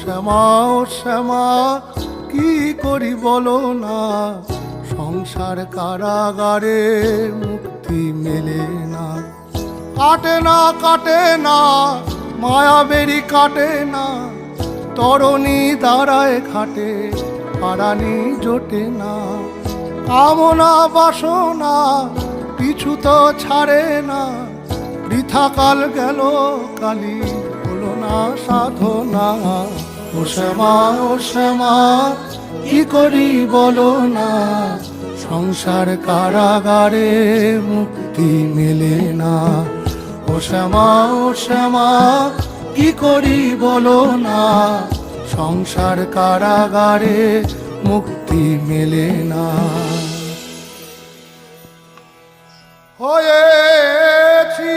শ্যামা ও শ্যামা কি করি বলো না, সংসার কারাগারে মুক্তি মেলে না। কাটে না কাটে না মায়া বেরি কাটে না, তরণী দাঁড়ায় খাটে পারানি জোটে না। কামনা বাসনা পিছু তো ছাড়ে না, বৃথা কাল গেল কালি হলো না সাধনা। ও শ্যামা ও শ্যামা কি করি বলো না, সংসার কারাগারে মুক্তি মেলে না। ও শ্যামা ও শ্যামা কি করি বলো না, সংসার কারাগারে মুক্তি মেলে না। হয়েছি